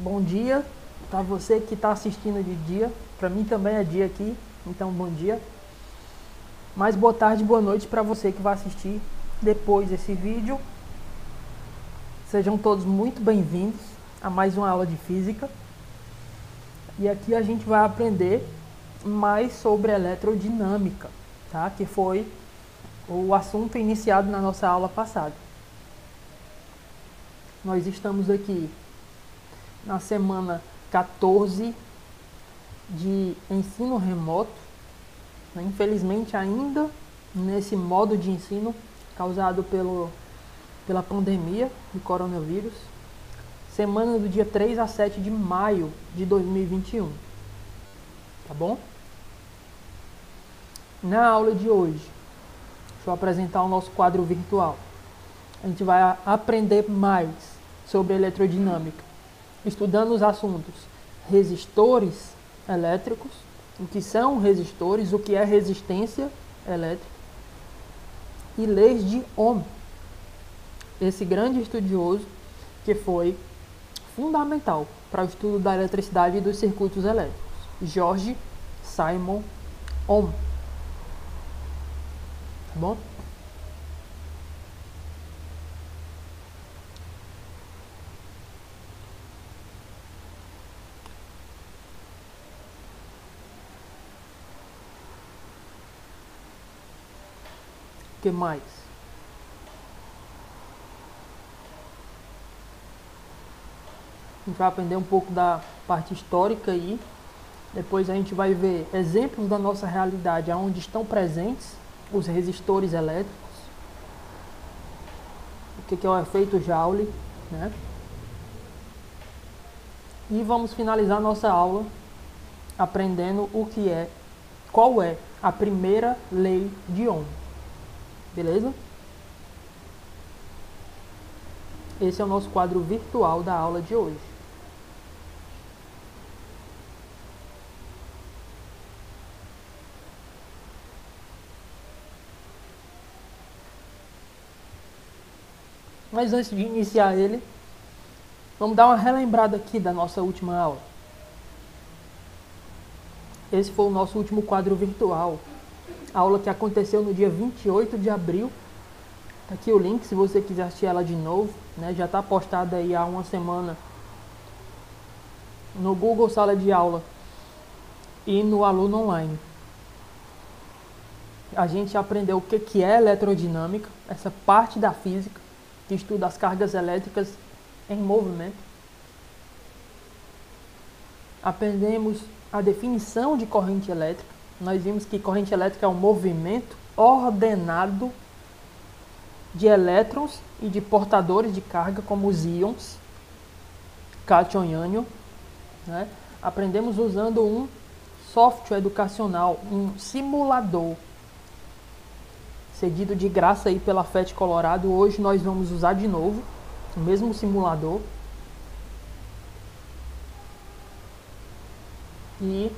Bom dia para você que está assistindo de dia. Para mim também é dia aqui, então bom dia. Mas boa tarde, boa noite para você que vai assistir depois desse vídeo. Sejam todos muito bem-vindos a mais uma aula de física. E aqui a gente vai aprender mais sobre eletrodinâmica, tá? Que foi o assunto iniciado na nossa aula passada. Nós estamos aqui na semana 14 de ensino remoto, né? Infelizmente ainda nesse modo de ensino causado pela pandemia do coronavírus, semana do dia 3 a 7 de maio de 2021, tá bom? Na aula de hoje, deixa eu apresentar o nosso quadro virtual. A gente vai aprender mais sobre eletrodinâmica, estudando os assuntos resistores elétricos, o que são resistores, o que é resistência elétrica, e leis de Ohm, esse grande estudioso que foi fundamental para o estudo da eletricidade e dos circuitos elétricos, George Simon Ohm. Tá bom? O que mais? A gente vai aprender um pouco da parte histórica aí. Depois a gente vai ver exemplos da nossa realidade onde estão presentes os resistores elétricos. O que é o efeito Joule, né? E vamos finalizar nossa aula aprendendo qual é a primeira lei de Ohm. Beleza? Esse é o nosso quadro virtual da aula de hoje. Mas antes de iniciar ele, vamos dar uma relembrada aqui da nossa última aula. Esse foi o nosso último quadro virtual. A aula que aconteceu no dia 28 de abril. Tá aqui o link se você quiser assistir ela de novo, né? Já está postada aí há uma semana no Google Sala de Aula e no Aluno Online. A gente aprendeu o que é eletrodinâmica, essa parte da física que estuda as cargas elétricas em movimento. Aprendemos a definição de corrente elétrica. Nós vimos que corrente elétrica é um movimento ordenado de elétrons e de portadores de carga, como os íons, cátion e ânion, né? Aprendemos usando um software educacional, um simulador, cedido de graça aí pela FET Colorado. Hoje nós vamos usar de novo o mesmo simulador. E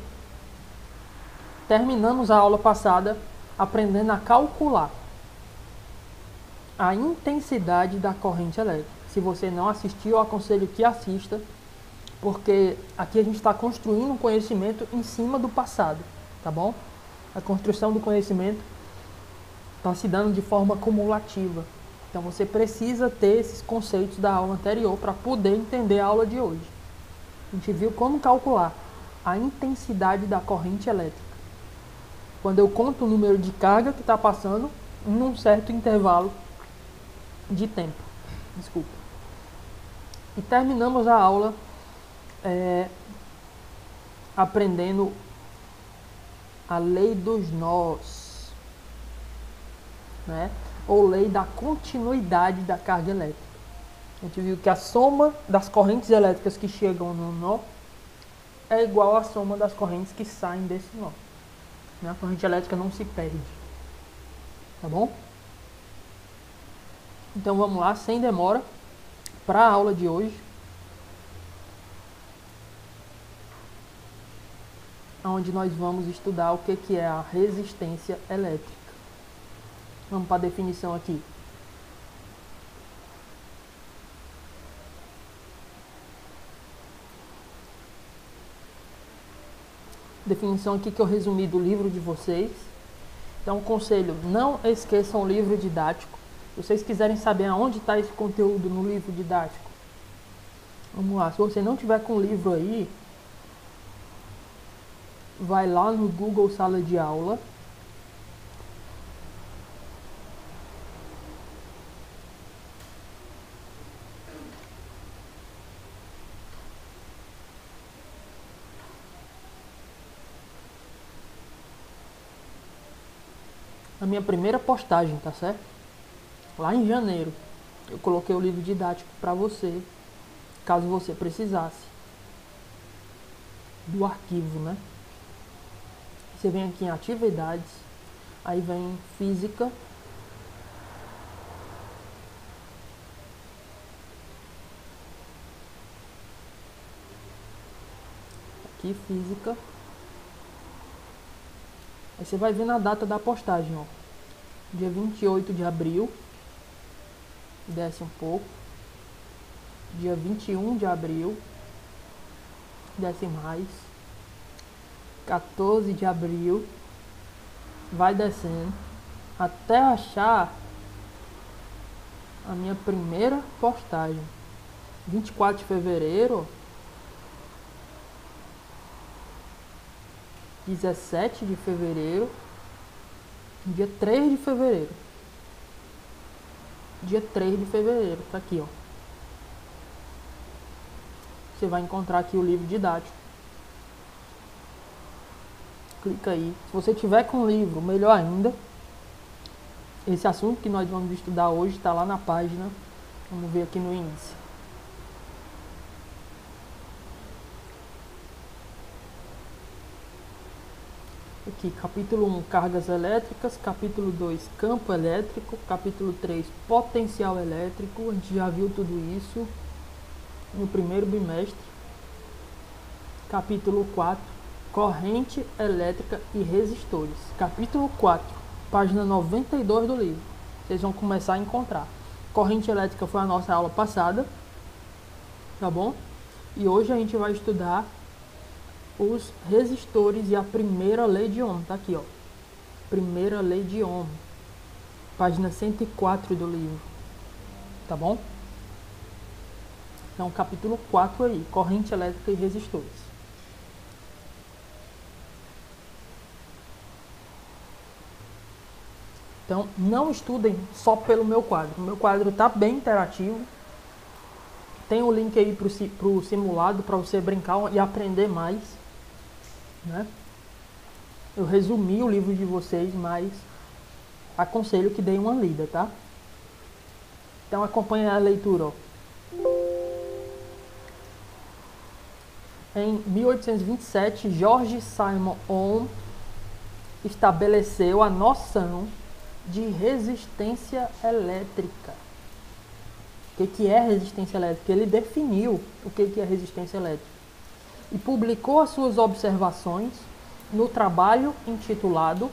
terminamos a aula passada aprendendo a calcular a intensidade da corrente elétrica. Se você não assistiu, eu aconselho que assista, porque aqui a gente está construindo um conhecimento em cima do passado, tá bom? A construção do conhecimento está se dando de forma cumulativa. Então você precisa ter esses conceitos da aula anterior para poder entender a aula de hoje. A gente viu como calcular a intensidade da corrente elétrica. Quando eu conto o número de carga que está passando em um certo intervalo de tempo. Desculpa. E terminamos a aula aprendendo a lei dos nós, né? Ou lei da continuidade da carga elétrica. A gente viu que a soma das correntes elétricas que chegam no nó é igual à soma das correntes que saem desse nó. A corrente elétrica não se perde. Tá bom? Então vamos lá, sem demora, para a aula de hoje, onde nós vamos estudar o que é a resistência elétrica. Vamos para a definição aqui. definição aqui que eu resumi do livro de vocês. Então, conselho, não esqueçam o livro didático. Se vocês quiserem saber aonde está esse conteúdo no livro didático, vamos lá. Se você não tiver com o livro aí, vai lá no Google Sala de Aula. A minha primeira postagem, tá certo? Lá em janeiro, eu coloquei o livro didático para você, caso você precisasse do arquivo, né? Você vem aqui em atividades, aí vem física, aqui física. Aí você vai ver na data da postagem, ó. Dia 28 de abril. Desce um pouco. Dia 21 de abril. Desce mais. 14 de abril. Vai descendo. Até achar a minha primeira postagem. 24 de fevereiro. 17 de fevereiro, dia 3 de fevereiro. Dia 3 de fevereiro, tá aqui, ó. Você vai encontrar aqui o livro didático. Clica aí. Se você tiver com o livro, melhor ainda. Esse assunto que nós vamos estudar hoje está lá na página. Vamos ver aqui no índice. Aqui, capítulo 1, cargas elétricas, capítulo 2, campo elétrico, capítulo 3, potencial elétrico. A gente já viu tudo isso no primeiro bimestre. Capítulo 4, corrente elétrica e resistores. Capítulo 4, página 92 do livro. Vocês vão começar a encontrar. Corrente elétrica foi a nossa aula passada, tá bom? E hoje a gente vai estudar os resistores e a primeira lei de Ohm. Tá aqui, ó. Primeira lei de Ohm. Página 104 do livro. Tá bom? Então, capítulo 4 aí. Corrente elétrica e resistores. Então, não estudem só pelo meu quadro. O meu quadro tá bem interativo. Tem o link aí pro simulado para você brincar e aprender mais. Né? Eu resumi o livro de vocês, mas aconselho que deem uma lida, tá? Então acompanhe a leitura, ó. Em 1827, George Simon Ohm estabeleceu a noção de resistência elétrica. O que é resistência elétrica? Ele definiu o que é resistência elétrica e publicou as suas observações no trabalho intitulado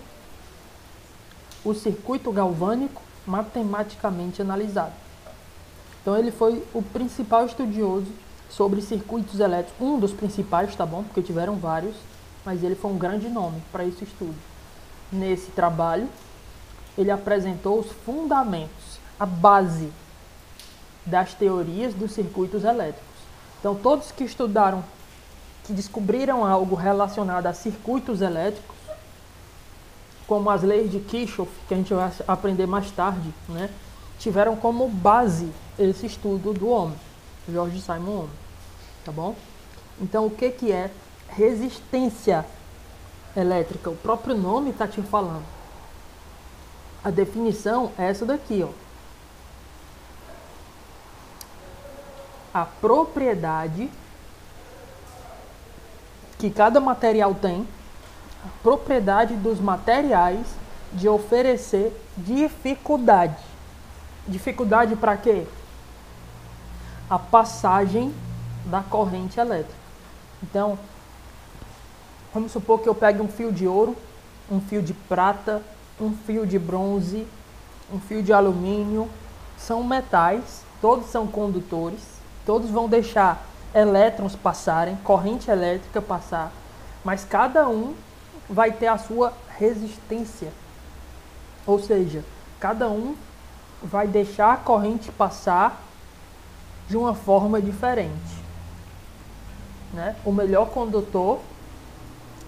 O Circuito Galvânico Matematicamente Analisado. Então ele foi o principal estudioso sobre circuitos elétricos, um dos principais, tá bom? Porque tiveram vários, mas ele foi um grande nome para esse estudo. Nesse trabalho, ele apresentou os fundamentos, a base das teorias dos circuitos elétricos. Então todos que estudaram, que descobriram algo relacionado a circuitos elétricos, como as leis de Kirchhoff, que a gente vai aprender mais tarde, né, tiveram como base esse estudo do Ohm, George Simon Ohm, tá bom? Então o que é resistência elétrica? O próprio nome está te falando. A definição é essa daqui, ó. A propriedade que cada material tem, a propriedade dos materiais de oferecer dificuldade. Dificuldade para quê? A passagem da corrente elétrica. Então, vamos supor que eu pegue um fio de ouro, um fio de prata, um fio de bronze, um fio de alumínio. São metais, todos são condutores, todos vão deixar elétrons passarem, corrente elétrica passar, mas cada um vai ter a sua resistência. Ou seja, cada um vai deixar a corrente passar de uma forma diferente, né? O melhor condutor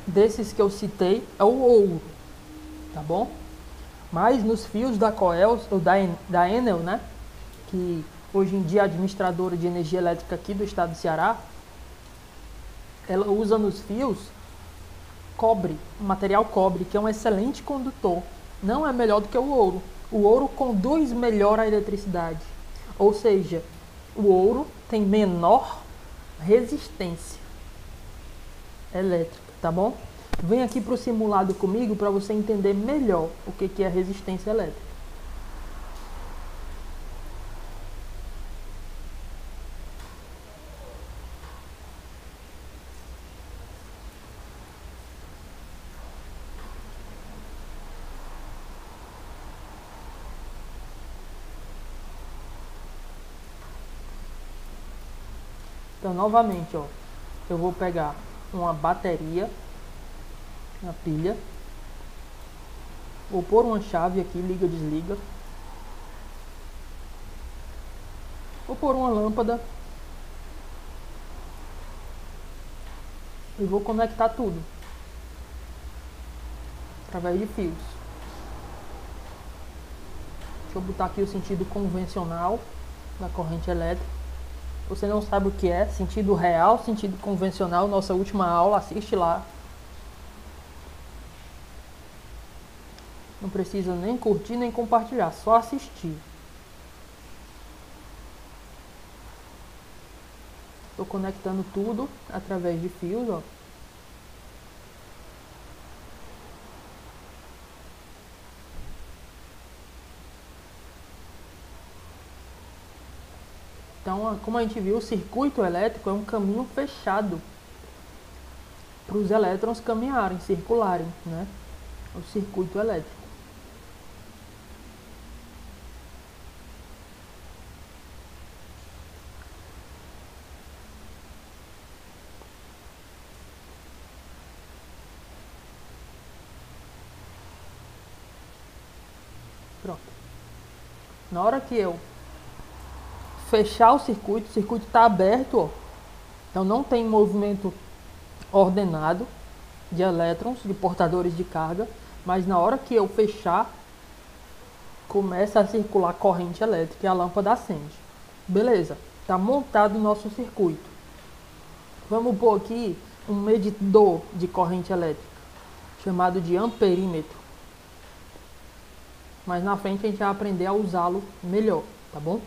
desses que eu citei é o ouro, tá bom? Mas nos fios da Coelce ou da Enel, né, que hoje em dia é administradora de energia elétrica aqui do estado do Ceará, ela usa nos fios cobre, material cobre, que é um excelente condutor. Não é melhor do que o ouro. O ouro conduz melhor a eletricidade. Ou seja, o ouro tem menor resistência elétrica, tá bom? Vem aqui para o simulado comigo para você entender melhor o que é resistência elétrica. Então, novamente, ó, eu vou pegar uma bateria, uma pilha, vou pôr uma chave aqui, liga, desliga, vou pôr uma lâmpada e vou conectar tudo através de fios. Deixa eu botar aqui o sentido convencional da corrente elétrica. Você não sabe o que é sentido real, sentido convencional, nossa última aula, assiste lá. Não precisa nem curtir nem compartilhar, só assistir. Estou conectando tudo através de fios, ó. Então, como a gente viu, o circuito elétrico é um caminho fechado para os elétrons caminharem, circularem, né? O circuito elétrico. Pronto. Na hora que eu fechar o circuito está aberto, ó. Então não tem movimento ordenado de elétrons, de portadores de carga, mas na hora que eu fechar, começa a circular corrente elétrica e a lâmpada acende. Beleza, está montado o nosso circuito. Vamos pôr aqui um medidor de corrente elétrica, chamado de amperímetro. Mas na frente a gente vai aprender a usá-lo melhor, tá bom?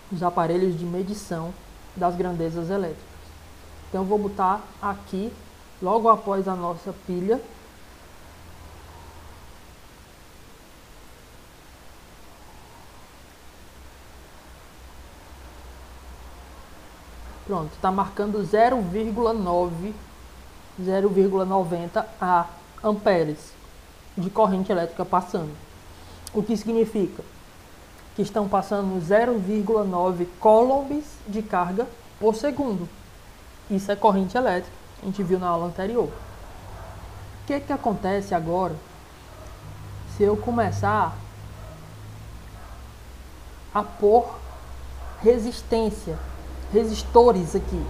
Os aparelhos de medição das grandezas elétricas. Então eu vou botar aqui, logo após a nossa pilha, pronto, está marcando 0,90 amperes de corrente elétrica passando. O que significa? Que estão passando 0,9 coulombs de carga por segundo. Isso é corrente elétrica, a gente viu na aula anterior. O que acontece agora se eu começar a pôr resistores aqui?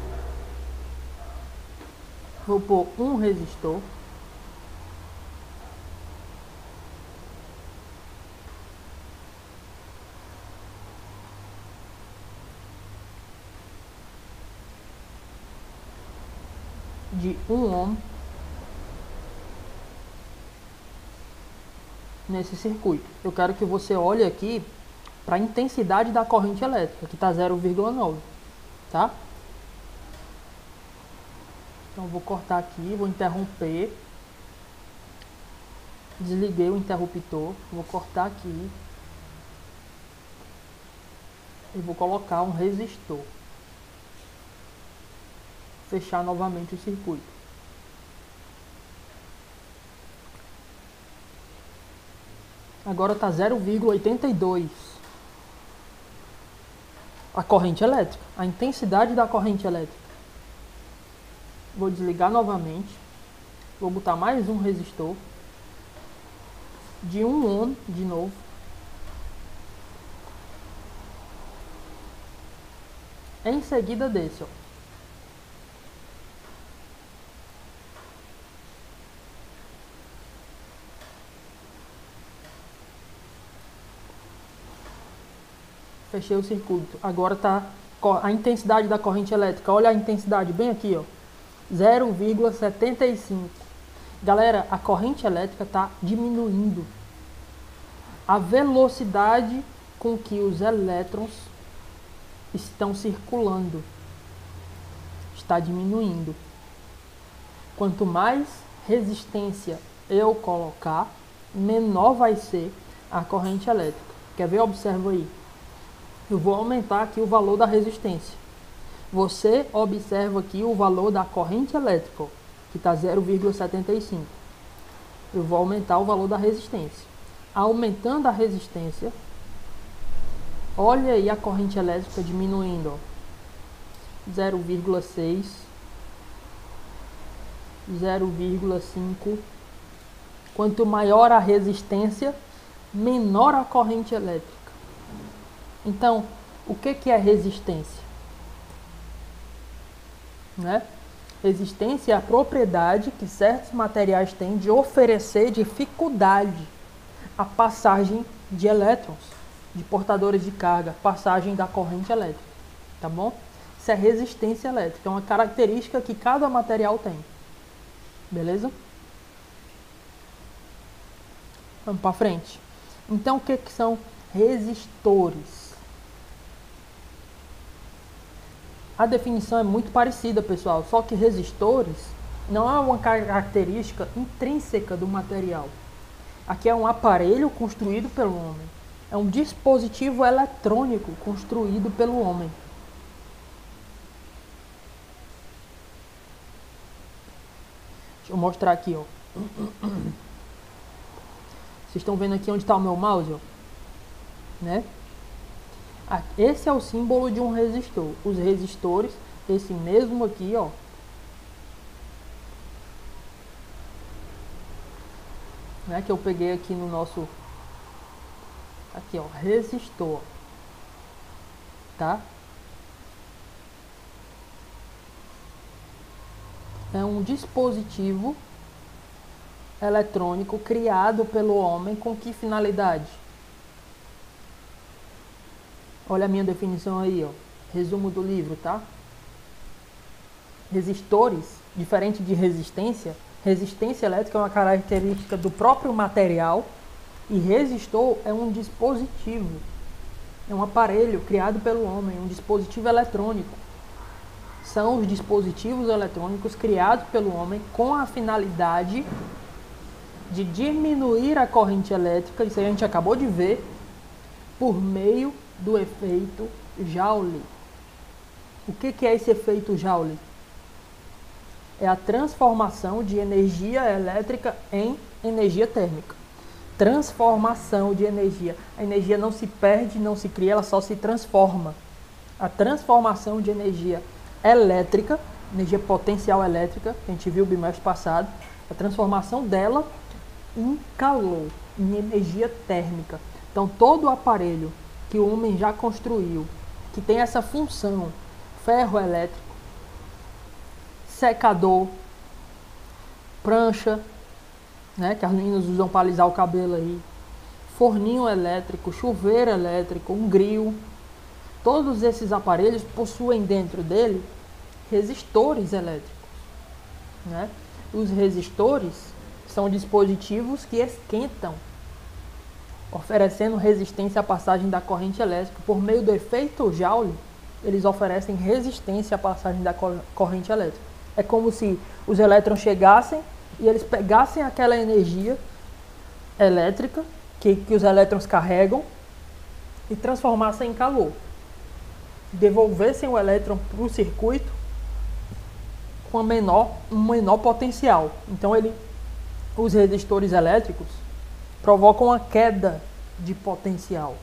Vou pôr um resistor. De 1 ohm nesse circuito. Eu quero que você olhe aqui para a intensidade da corrente elétrica, que está 0,9, tá? Então vou cortar aqui, vou interromper, desliguei o interruptor, vou cortar aqui e vou colocar um resistor. Fechar novamente o circuito. Agora está 0,82 a corrente elétrica, a intensidade da corrente elétrica. Vou desligar novamente. Vou botar mais um resistor de 1 ohm de novo. Em seguida desse, ó. Fechei o circuito. Agora tá a intensidade da corrente elétrica. Olha a intensidade bem aqui, ó. 0,75. Galera, a corrente elétrica está diminuindo. A velocidade com que os elétrons estão circulando está diminuindo. Quanto mais resistência eu colocar, menor vai ser a corrente elétrica. Quer ver? Observa aí. Eu vou aumentar aqui o valor da resistência. Você observa aqui o valor da corrente elétrica, ó, que está 0,75. Eu vou aumentar o valor da resistência. Aumentando a resistência, olha aí a corrente elétrica diminuindo, ó. 0,6, 0,5. Quanto maior a resistência, menor a corrente elétrica. Então, o que é resistência? Né? Resistência é a propriedade que certos materiais têm de oferecer dificuldade à passagem de elétrons, de portadores de carga, passagem da corrente elétrica, tá bom? Isso é resistência elétrica, é uma característica que cada material tem, beleza? Vamos para frente. Então, o que são resistores? A definição é muito parecida, pessoal, só que resistores não é uma característica intrínseca do material. Aqui é um aparelho construído pelo homem. É um dispositivo eletrônico construído pelo homem. Deixa eu mostrar aqui, ó. Vocês estão vendo aqui onde está o meu mouse, ó? Né? Esse é o símbolo de um resistor. Os resistores, esse mesmo aqui, ó, né, que eu peguei aqui no nosso, aqui, ó, resistor, tá? É um dispositivo eletrônico criado pelo homem com que finalidade? Olha a minha definição aí, ó. Resumo do livro, tá? Resistores, diferente de resistência, resistência elétrica é uma característica do próprio material e resistor é um dispositivo, é um aparelho criado pelo homem, um dispositivo eletrônico. São os dispositivos eletrônicos criados pelo homem com a finalidade de diminuir a corrente elétrica, isso a gente acabou de ver, por meio do efeito Joule. O que é esse efeito Joule? É a transformação de energia elétrica em energia térmica. Transformação de energia. A energia não se perde, não se cria, ela só se transforma. A transformação de energia elétrica, energia potencial elétrica, que a gente viu no bimestre passado, a transformação dela em calor, em energia térmica. Então, todo o aparelho que o homem já construiu, que tem essa função, ferro elétrico, secador, prancha, né, que as meninas usam para alisar o cabelo aí, forninho elétrico, chuveiro elétrico, um grill, todos esses aparelhos possuem dentro dele resistores elétricos, né? Os resistores são dispositivos que esquentam, oferecendo resistência à passagem da corrente elétrica. Por meio do efeito Joule, eles oferecem resistência à passagem da corrente elétrica. É como se os elétrons chegassem e eles pegassem aquela energia elétrica que os elétrons carregam e transformassem em calor. Devolvessem o elétron para o circuito com um menor potencial. Então, os resistores elétricos provocam a queda de potencial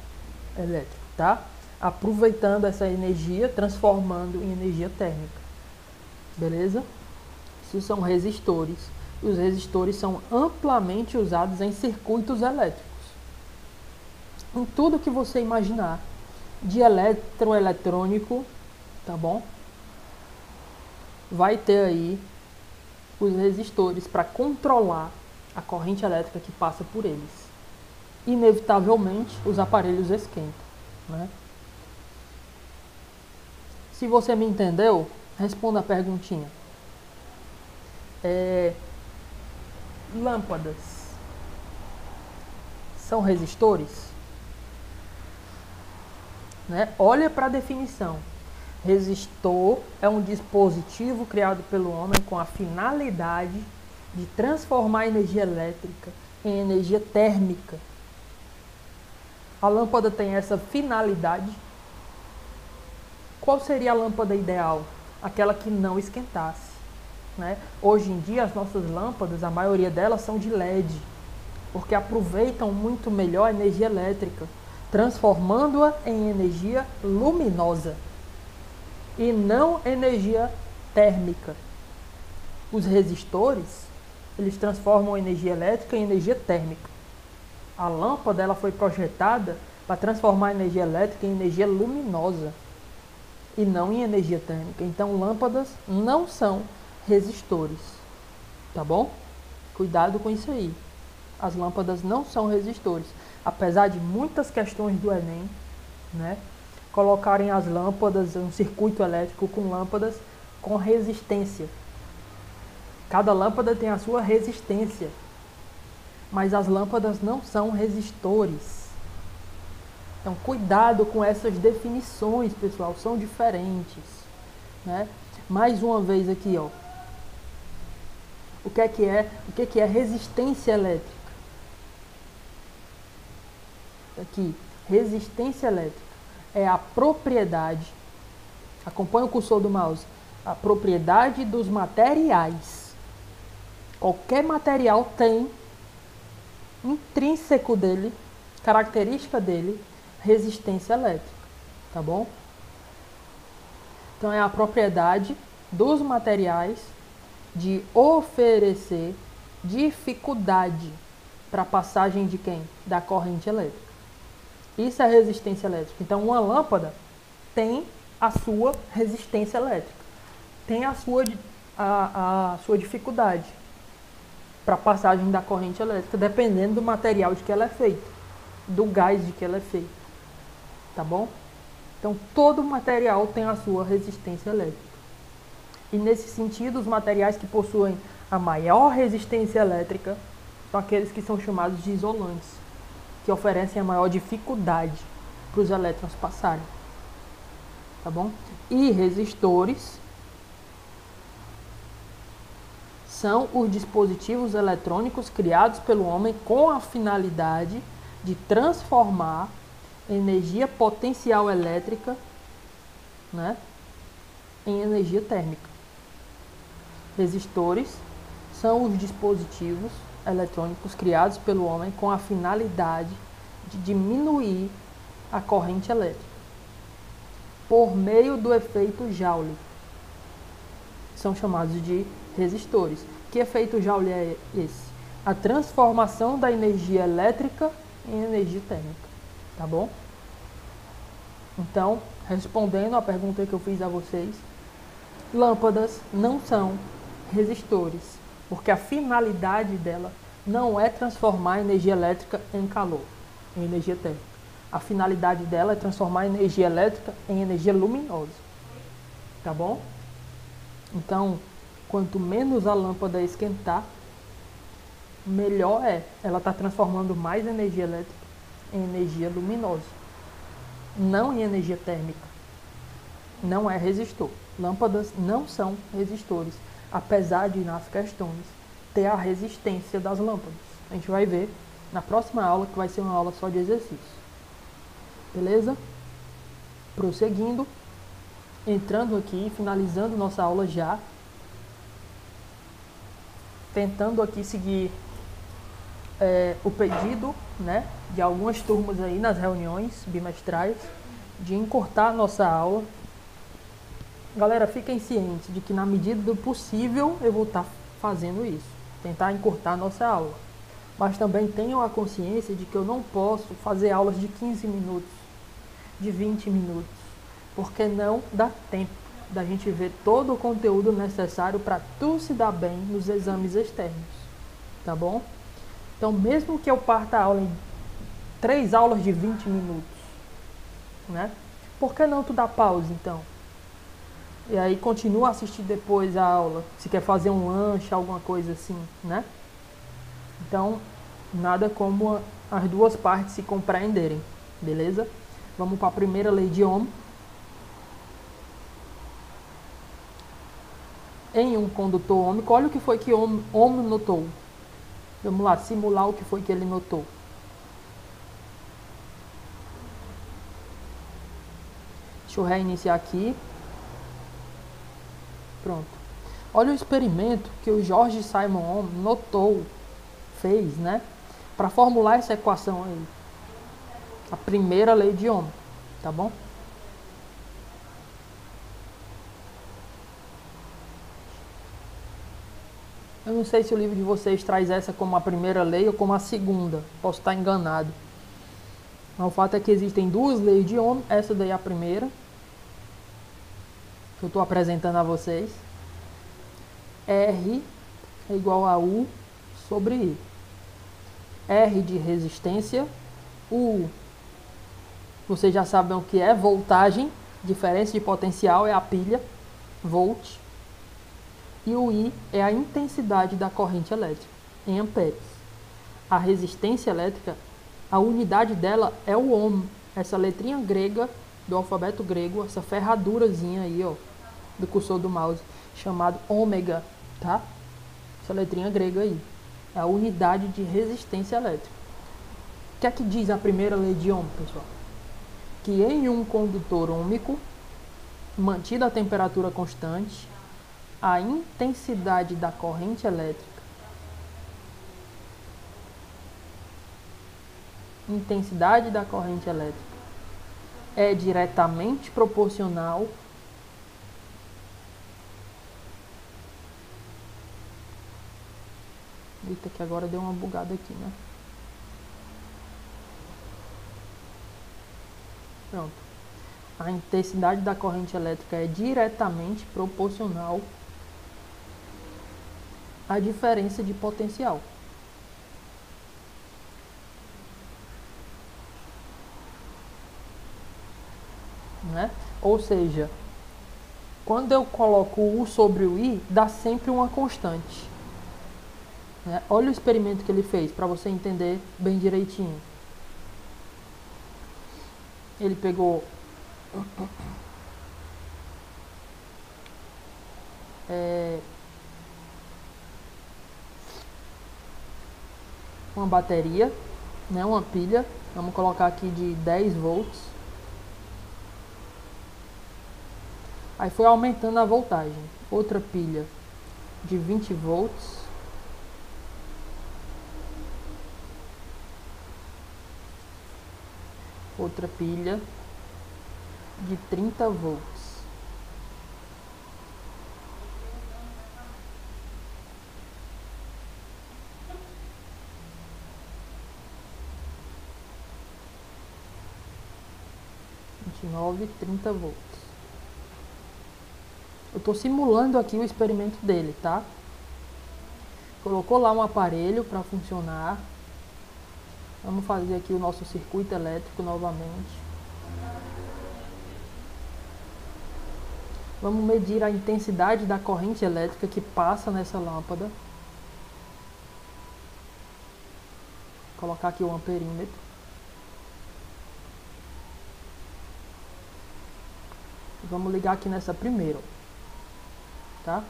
elétrico, tá? Aproveitando essa energia, transformando em energia térmica. Beleza? Isso são resistores. E os resistores são amplamente usados em circuitos elétricos. Em tudo que você imaginar de eletroeletrônico, tá bom? Vai ter aí os resistores para controlar a corrente elétrica que passa por eles. Inevitavelmente, os aparelhos esquentam, né? Se você me entendeu, responda a perguntinha. Lâmpadas são resistores? Né? Olha para a definição. Resistor é um dispositivo criado pelo homem com a finalidade de transformar a energia elétrica em energia térmica. A lâmpada tem essa finalidade. Qual seria a lâmpada ideal? Aquela que não esquentasse, né? Hoje em dia, as nossas lâmpadas, a maioria delas são de LED, porque aproveitam muito melhor a energia elétrica, transformando-a em energia luminosa e não energia térmica. Os resistores, eles transformam a energia elétrica em energia térmica. A lâmpada, ela foi projetada para transformar a energia elétrica em energia luminosa e não em energia térmica. Então, lâmpadas não são resistores, tá bom? Cuidado com isso aí. As lâmpadas não são resistores, apesar de muitas questões do Enem, né, colocarem as lâmpadas, um circuito elétrico com lâmpadas com resistência. Cada lâmpada tem a sua resistência, mas as lâmpadas não são resistores. Então, cuidado com essas definições, pessoal, são diferentes, né? Mais uma vez aqui, ó. O que é resistência elétrica? Aqui, resistência elétrica é a propriedade, acompanha o cursor do mouse, a propriedade dos materiais. Qualquer material tem intrínseco dele, característica dele, resistência elétrica, tá bom? Então é a propriedade dos materiais de oferecer dificuldade para a passagem de quem? Da corrente elétrica. Isso é resistência elétrica. Então uma lâmpada tem a sua resistência elétrica, tem a sua dificuldade para a passagem da corrente elétrica, dependendo do material de que ela é feita, do gás de que ela é feita, tá bom? Então todo material tem a sua resistência elétrica. E nesse sentido, os materiais que possuem a maior resistência elétrica são aqueles que são chamados de isolantes, que oferecem a maior dificuldade para os elétrons passarem, tá bom? E resistores são os dispositivos eletrônicos criados pelo homem com a finalidade de transformar energia potencial elétrica, né, em energia térmica. Resistores são os dispositivos eletrônicos criados pelo homem com a finalidade de diminuir a corrente elétrica por meio do efeito Joule. São chamados de resistores. Que efeito Joule é esse? A transformação da energia elétrica em energia térmica, tá bom? Então, respondendo à pergunta que eu fiz a vocês, lâmpadas não são resistores, porque a finalidade dela não é transformar a energia elétrica em calor, em energia térmica. A finalidade dela é transformar a energia elétrica em energia luminosa, tá bom? Então, quanto menos a lâmpada esquentar, melhor é. Ela está transformando mais energia elétrica em energia luminosa, não em energia térmica. Não é resistor. Lâmpadas não são resistores, apesar de nas questões ter a resistência das lâmpadas. A gente vai ver na próxima aula, que vai ser uma aula só de exercício. Beleza? Prosseguindo, entrando aqui, finalizando nossa aula já, tentando aqui seguir o pedido, né, de algumas turmas aí nas reuniões bimestrais, de encurtar nossa aula Galera, fiquem cientes de que na medida do possível eu vou estar fazendo isso, tentar encurtar a nossa aula. Mas também tenham a consciência de que eu não posso fazer aulas de 15 minutos, de 20 minutos, porque não dá tempo da gente ver todo o conteúdo necessário para tu se dar bem nos exames externos, tá bom? Então, mesmo que eu parta a aula em 3 aulas de 20 minutos, né? Por que não tu dá pausa, então? E aí continua a assistir depois a aula, se quer fazer um lanche, alguma coisa assim, né? Então, nada como as duas partes se compreenderem, beleza? Vamos para a primeira lei de Ohm. Em um condutor ômico, olha o que foi que Ohm notou. Vamos lá, simular o que foi que ele notou. Deixa eu reiniciar aqui. Pronto. Olha o experimento que o George Simon Ohm notou, fez, né? Para formular essa equação aí. A primeira lei de Ohm, tá bom? Eu não sei se o livro de vocês traz essa como a primeira lei ou como a segunda. Posso estar enganado. Mas o fato é que existem duas leis de Ohm. Essa daí é a primeira, que eu estou apresentando a vocês. R é igual a U sobre I. R de resistência. U, vocês já sabem o que é voltagem. Diferença de potencial é a pilha, volt. E o I é a intensidade da corrente elétrica, em amperes. A resistência elétrica, a unidade dela é o ohm. Essa letrinha grega, do alfabeto grego, essa ferradurazinha aí, ó, do cursor do mouse, chamado ômega, tá? Essa letrinha grega aí. É a unidade de resistência elétrica. O que é que diz a primeira lei de Ohm, pessoal? Que em um condutor ômico, mantida a temperatura constante, a intensidade da corrente elétrica é diretamente proporcional Eita, que agora deu uma bugada aqui, né? Pronto. A intensidade da corrente elétrica é diretamente proporcional à diferença de potencial. Né? Ou seja, quando eu coloco o U sobre o I, dá sempre uma constante. Né? Olha o experimento que ele fez, para você entender bem direitinho. Ele pegou uma bateria, né, uma pilha, vamos colocar aqui de 10 volts. Aí foi aumentando a voltagem. Outra pilha de 20 volts. Outra pilha de 30 volts. e 30 volts. Eu estou simulando aqui o experimento dele, tá? Colocou lá um aparelho para funcionar. Vamos fazer aqui o nosso circuito elétrico novamente. Vamos medir a intensidade da corrente elétrica que passa nessa lâmpada. Vou colocar aqui o amperímetro. Vamos ligar aqui nessa primeira, tá?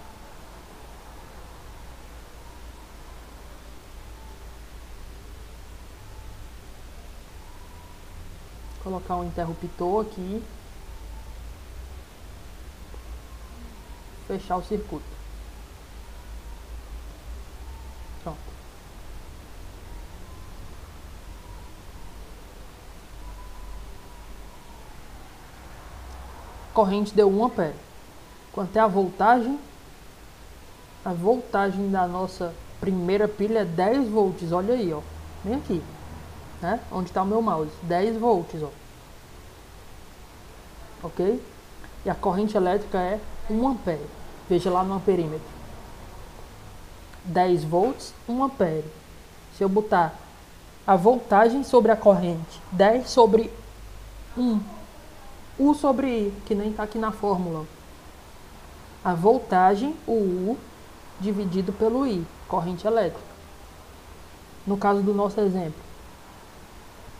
Colocar um interruptor aqui. Fechar o circuito. Pronto. Corrente deu 1 ampere. Quanto é a voltagem? A voltagem da nossa primeira pilha é 10 volts, olha aí, ó. Bem aqui, né? Onde está o meu mouse, 10 volts, ó. Ok? E a corrente elétrica é 1 ampere. Veja lá no amperímetro. 10 volts, 1 ampere. Se eu botar a voltagem sobre a corrente, 10 sobre 1, U sobre I, que nem está aqui na fórmula. A voltagem, o U, dividido pelo I, corrente elétrica. No caso do nosso exemplo,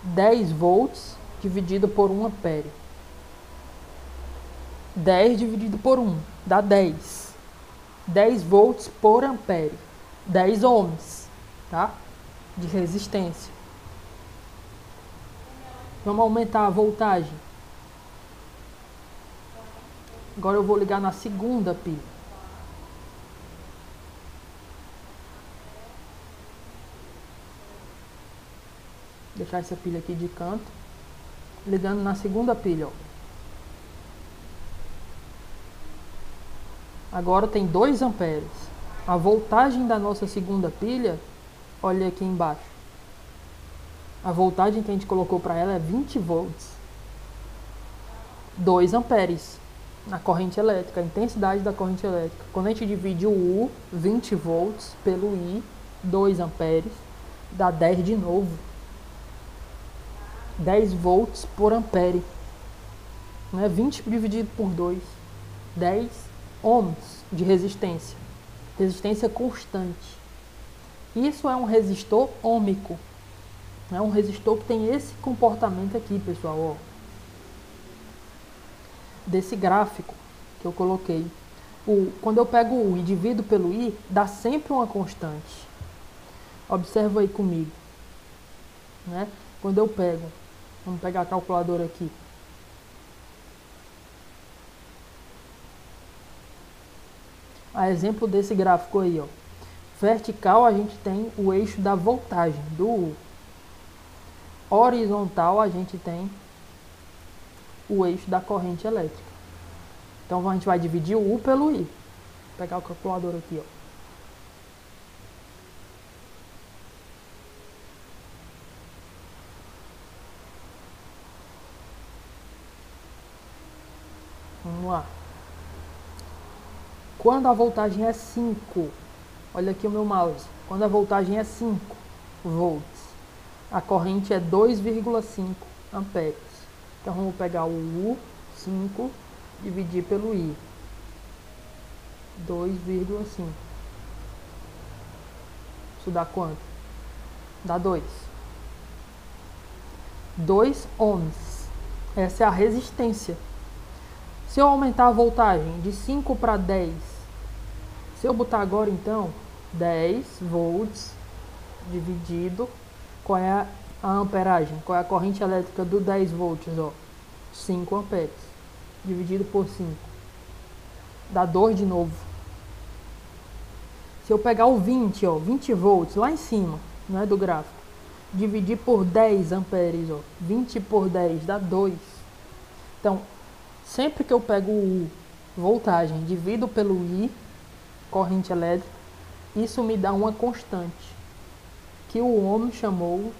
10 volts dividido por 1 ampere. 10 dividido por 1 dá 10. 10 volts por ampere. 10 ohms, tá? De resistência. Vamos aumentar a voltagem. Agora eu vou ligar na segunda pilha. Deixar essa pilha aqui de canto. Ligando na segunda pilha, ó. Agora tem 2 amperes. A voltagem da nossa segunda pilha, olha aqui embaixo. A voltagem que a gente colocou para ela é 20 volts. 2 amperes na corrente elétrica, a intensidade da corrente elétrica. Quando a gente divide o U, 20 volts, pelo I, 2 amperes, dá 10 de novo. 10 volts por ampere. Né? 20 dividido por 2. 10 ohms de resistência. Resistência constante. Isso é um resistor ôhmico. É um resistor que tem esse comportamento aqui, pessoal. Ó. Desse gráfico que eu coloquei. Quando eu pego o U e divido pelo I, dá sempre uma constante. Observa aí comigo. Né? Quando eu pego, vamos pegar a calculadora aqui. A exemplo desse gráfico aí, ó. Vertical a gente tem o eixo da voltagem, do U. Horizontal a gente tem o eixo da corrente elétrica. Então a gente vai dividir o U pelo I. Vou pegar o calculador aqui, ó. Vamos lá. Quando a voltagem é 5, olha aqui o meu mouse. Quando a voltagem é 5 volts, a corrente é 2,5 amperes. Então vamos pegar o U, 5, dividir pelo I. 2,5. Isso dá quanto? Dá 2. 2 ohms. Essa é a resistência. Se eu aumentar a voltagem de 5 para 10, se eu botar agora então 10 volts dividido, qual é a amperagem? Qual é a corrente elétrica do 10 volts? Ó? 5 amperes dividido por 5. Dá 2 de novo. Se eu pegar o 20, ó, 20 volts lá em cima, né, do gráfico, dividir por 10 amperes, ó, 20 por 10 dá 2. Então, sempre que eu pego o U, voltagem, divido pelo I, corrente elétrica, isso me dá uma constante, que o homem chamou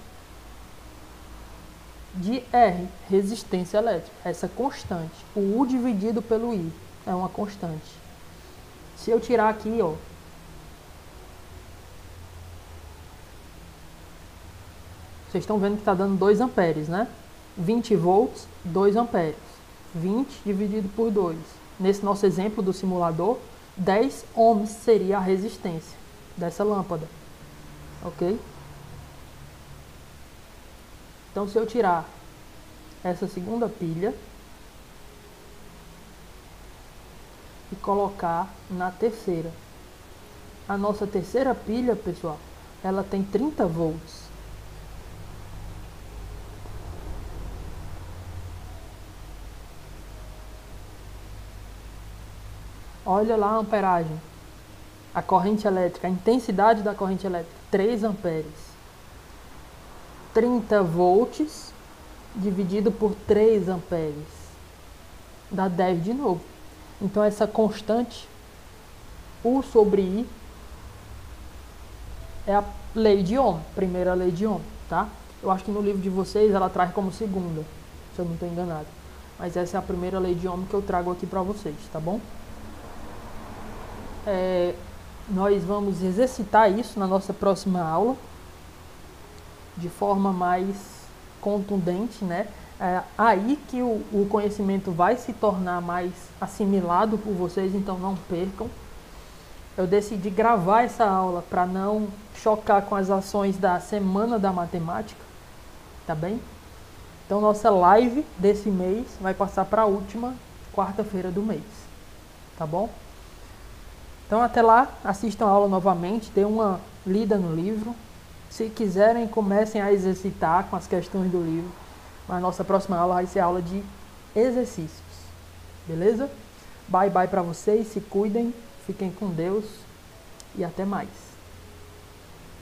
de R, resistência elétrica. Essa constante, o U dividido pelo I, é uma constante. Se eu tirar aqui, ó, vocês estão vendo que está dando 2 amperes, né? 20 volts, 2 amperes. 20 dividido por 2. Nesse nosso exemplo do simulador, 10 ohms seria a resistência dessa lâmpada. Ok? Então, se eu tirar essa segunda pilha e colocar na terceira. A nossa terceira pilha, pessoal, ela tem 30 volts. Olha lá a amperagem. A corrente elétrica, a intensidade da corrente elétrica, 3 amperes. 30 volts dividido por 3 amperes. Dá 10 de novo. Então essa constante, U sobre I, é a lei de Ohm, primeira lei de Ohm, tá? Eu acho que no livro de vocês ela traz como segunda, se eu não estou enganado. Mas essa é a primeira lei de Ohm que eu trago aqui para vocês, tá bom? Nós vamos exercitar isso na nossa próxima aula, de forma mais contundente, né? É aí que o conhecimento vai se tornar mais assimilado por vocês, então não percam. Eu decidi gravar essa aula para não chocar com as ações da Semana da Matemática, tá bem? Então nossa live desse mês vai passar para a última quarta-feira do mês, tá bom? Então até lá, assistam a aula novamente, dê uma lida no livro. Se quiserem, comecem a exercitar com as questões do livro. Mas a nossa próxima aula vai ser a aula de exercícios. Beleza? Bye bye para vocês, se cuidem, fiquem com Deus e até mais.